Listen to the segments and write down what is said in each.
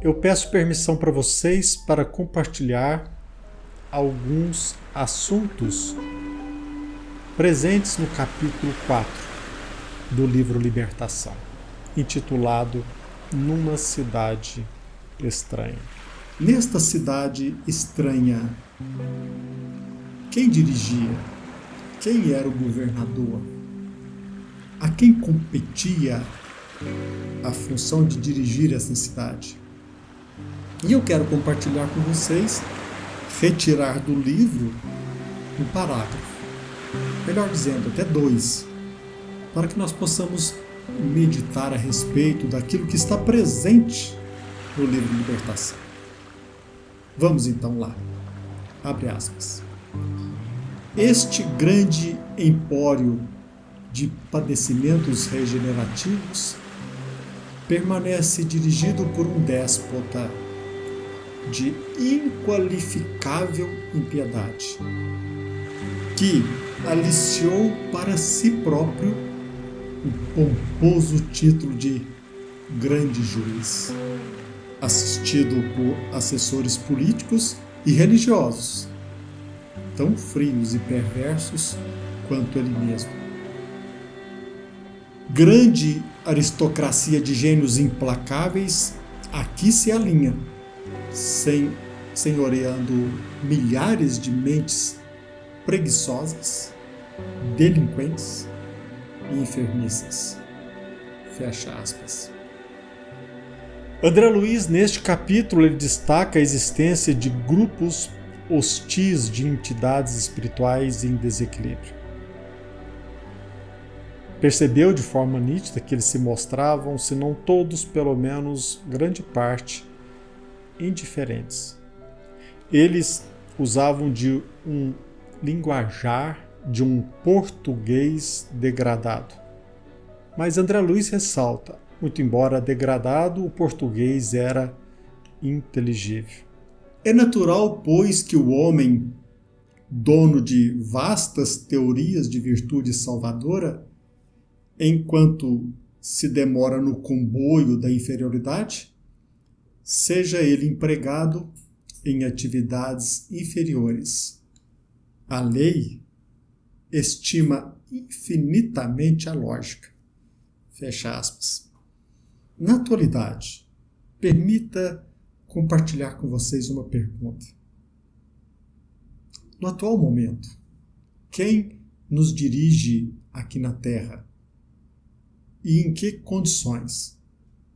eu peço permissão para vocês para compartilhar alguns assuntos presentes no capítulo 4 do livro Libertação, intitulado Numa Cidade Estranha. Nesta cidade estranha, quem dirigia? Quem era o governador? A quem competia a função de dirigir essa cidade? E eu quero compartilhar com vocês, retirar do livro um parágrafo, melhor dizendo, até 2, para que nós possamos meditar a respeito daquilo que está presente no livro Libertação. Vamos então lá. Abre aspas. Este grande empório de padecimentos regenerativos permanece dirigido por um déspota de inqualificável impiedade, que aliciou para si próprio o pomposo título de grande juiz, assistido por assessores políticos e religiosos, tão frios e perversos quanto ele mesmo. Grande aristocracia de gênios implacáveis aqui se alinha, senhoreando milhares de mentes preguiçosas, delinquentes e enfermiças. Fecha aspas. André Luiz, neste capítulo, ele destaca a existência de grupos hostis de entidades espirituais em desequilíbrio. Percebeu de forma nítida que eles se mostravam, se não todos, pelo menos grande parte, indiferentes. Eles usavam de um linguajar, de um português degradado. Mas André Luiz ressalta, muito embora degradado, o português era inteligível. É natural, pois, que o homem, dono de vastas teorias de virtude salvadora, enquanto se demora no comboio da inferioridade, seja ele empregado em atividades inferiores. A lei estima infinitamente a lógica. Fecha aspas. Na atualidade, permita compartilhar com vocês uma pergunta. No atual momento, quem nos dirige aqui na Terra? E em que condições?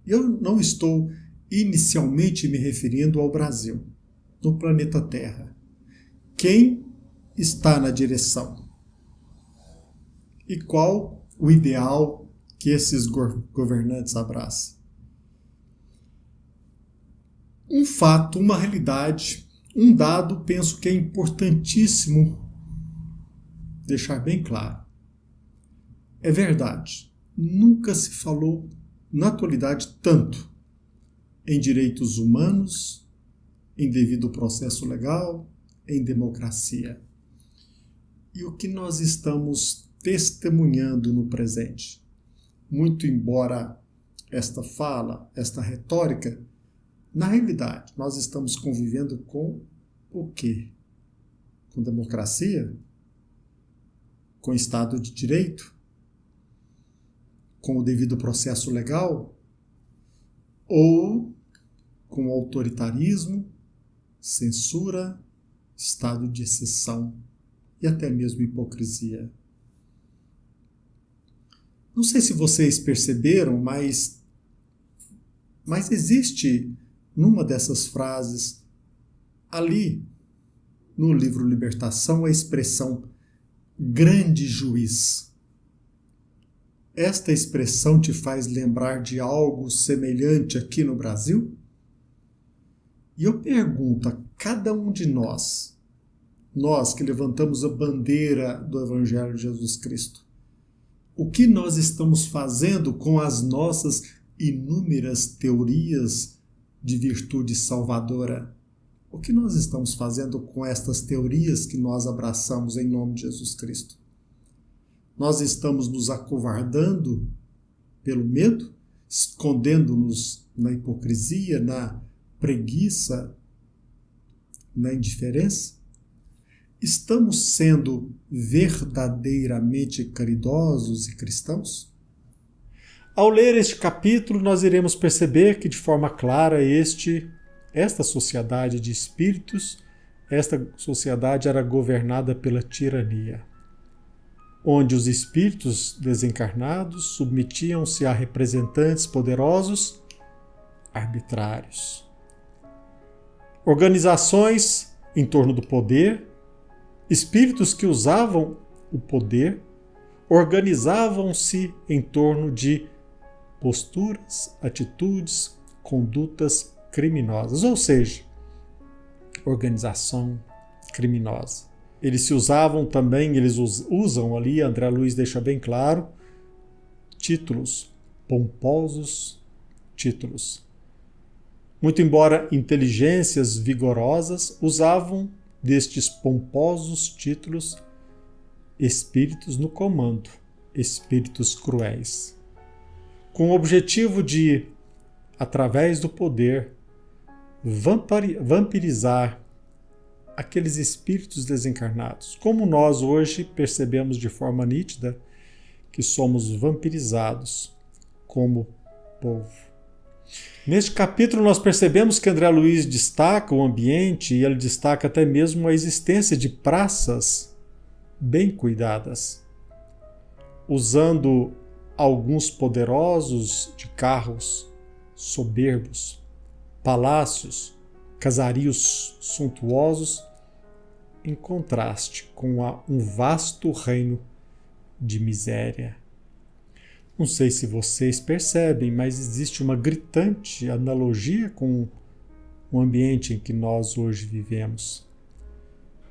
Eu não estou inicialmente me referindo ao Brasil, no planeta Terra. Quem está na direção? E qual o ideal que esses governantes abraçam? Um fato, uma realidade, um dado, penso que é importantíssimo deixar bem claro. É verdade, nunca se falou na atualidade tanto em direitos humanos, em devido processo legal, em democracia. E o que nós estamos testemunhando no presente? Muito embora esta fala, esta retórica, na realidade, nós estamos convivendo com o quê? Com democracia? Com Estado de Direito? Com o devido processo legal? Ou com autoritarismo, censura, estado de exceção e até mesmo hipocrisia? Não sei se vocês perceberam, mas existe numa dessas frases, ali no livro Libertação, a expressão grande juiz. Esta expressão te faz lembrar de algo semelhante aqui no Brasil? E eu pergunto a cada um de nós que levantamos a bandeira do Evangelho de Jesus Cristo, o que nós estamos fazendo com as nossas inúmeras teorias de virtude salvadora? O que nós estamos fazendo com estas teorias que nós abraçamos em nome de Jesus Cristo? Nós estamos nos acovardando pelo medo, escondendo-nos na hipocrisia, na preguiça, na indiferença? Estamos sendo verdadeiramente caridosos e cristãos? Ao ler este capítulo, nós iremos perceber que, de forma clara, esta sociedade de espíritos, esta sociedade era governada pela tirania, onde os espíritos desencarnados submetiam-se a representantes poderosos arbitrários. Organizações em torno do poder, espíritos que usavam o poder, organizavam-se em torno de posturas, atitudes, condutas criminosas, ou seja, organização criminosa. Eles usam ali, André Luiz deixa bem claro, títulos, pomposos títulos. Muito embora inteligências vigorosas, usavam destes pomposos títulos espíritos no comando, espíritos cruéis, com o objetivo de, através do poder, vampirizar aqueles espíritos desencarnados, como nós hoje percebemos de forma nítida que somos vampirizados como povo. Neste capítulo nós percebemos que André Luiz destaca o ambiente e ele destaca até mesmo a existência de praças bem cuidadas, usando alguns poderosos de carros soberbos, palácios, casarios suntuosos, em contraste com um vasto reino de miséria. Não sei se vocês percebem, mas existe uma gritante analogia com o ambiente em que nós hoje vivemos,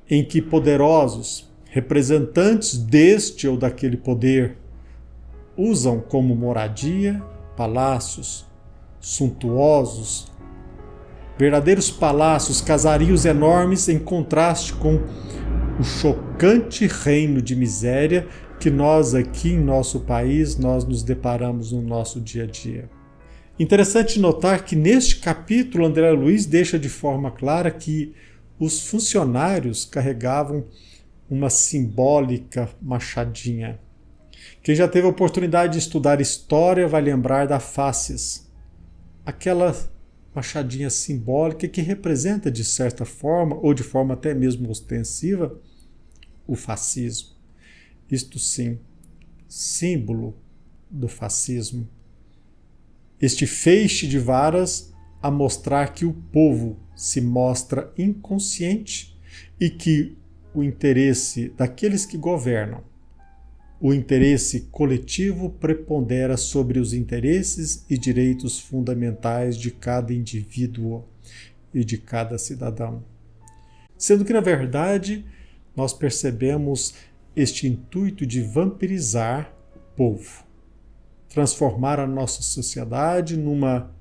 em que poderosos, representantes deste ou daquele poder, usam como moradia palácios suntuosos, verdadeiros palácios, casarios enormes, em contraste com o chocante reino de miséria que nós aqui em nosso país, nós nos deparamos no nosso dia a dia. Interessante notar que neste capítulo André Luiz deixa de forma clara que os funcionários carregavam uma simbólica machadinha. Quem já teve a oportunidade de estudar história vai lembrar da Fácies, aquela machadinha simbólica que representa de certa forma, ou de forma até mesmo ostensiva, o fascismo. Isto sim, símbolo do fascismo. Este feixe de varas a mostrar que o povo se mostra inconsciente e que o interesse daqueles que governam, o interesse coletivo prepondera sobre os interesses e direitos fundamentais de cada indivíduo e de cada cidadão. Sendo que, na verdade, nós percebemos este intuito de vampirizar o povo, transformar a nossa sociedade numa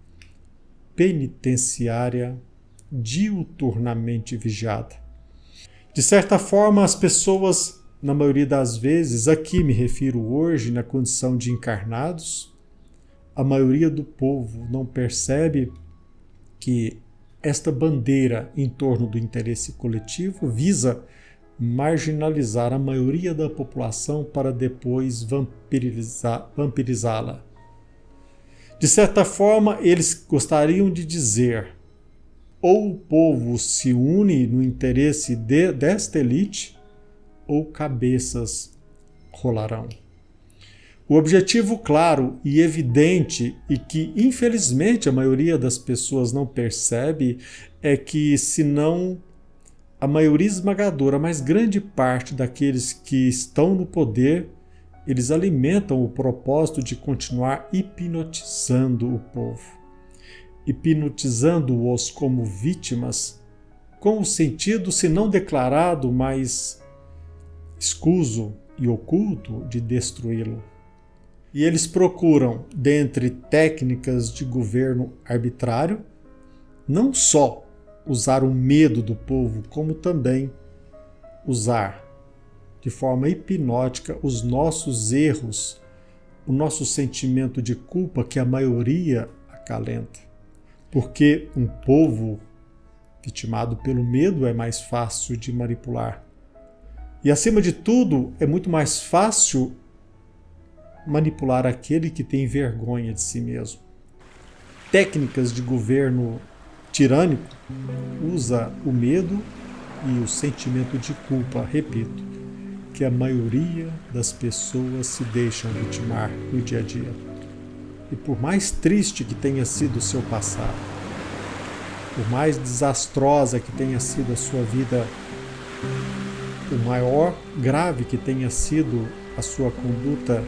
penitenciária diuturnamente vigiada. De certa forma, as pessoas, na maioria das vezes, aqui me refiro hoje na condição de encarnados, a maioria do povo não percebe que esta bandeira em torno do interesse coletivo visa marginalizar a maioria da população para depois vampirizá-la. De certa forma, eles gostariam de dizer: ou o povo se une no interesse desta elite, ou cabeças rolarão. O objetivo claro e evidente, e que infelizmente a maioria das pessoas não percebe, é que se não a maioria esmagadora, a mais grande parte daqueles que estão no poder, eles alimentam o propósito de continuar hipnotizando o povo, hipnotizando-os como vítimas, com o sentido, se não declarado, mas escuso e oculto, de destruí-lo. E eles procuram, dentre técnicas de governo arbitrário, não só usar o medo do povo, como também usar de forma hipnótica os nossos erros, o nosso sentimento de culpa que a maioria acalenta. Porque um povo vitimado pelo medo é mais fácil de manipular. E, acima de tudo, é muito mais fácil manipular aquele que tem vergonha de si mesmo. Técnicas de governo tirânico usa o medo e o sentimento de culpa, repito, que a maioria das pessoas se deixam vitimar no dia a dia. E por mais triste que tenha sido o seu passado, por mais desastrosa que tenha sido a sua vida, o maior grave que tenha sido a sua conduta,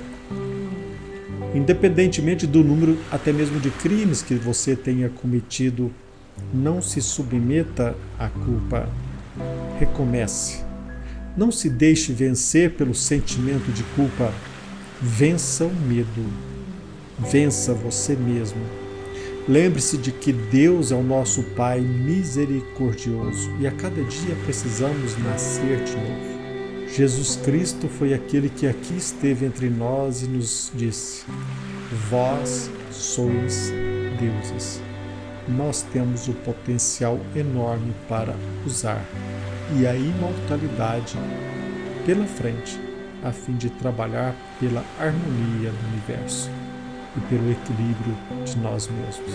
independentemente do número até mesmo de crimes que você tenha cometido, não se submeta à culpa. Recomece. Não se deixe vencer pelo sentimento de culpa. Vença o medo. Vença você mesmo. Lembre-se de que Deus é o nosso Pai misericordioso e a cada dia precisamos nascer de novo. Jesus Cristo foi aquele que aqui esteve entre nós e nos disse: vós sois deuses. Nós temos o potencial enorme para usar e a imortalidade pela frente, a fim de trabalhar pela harmonia do universo e pelo equilíbrio de nós mesmos.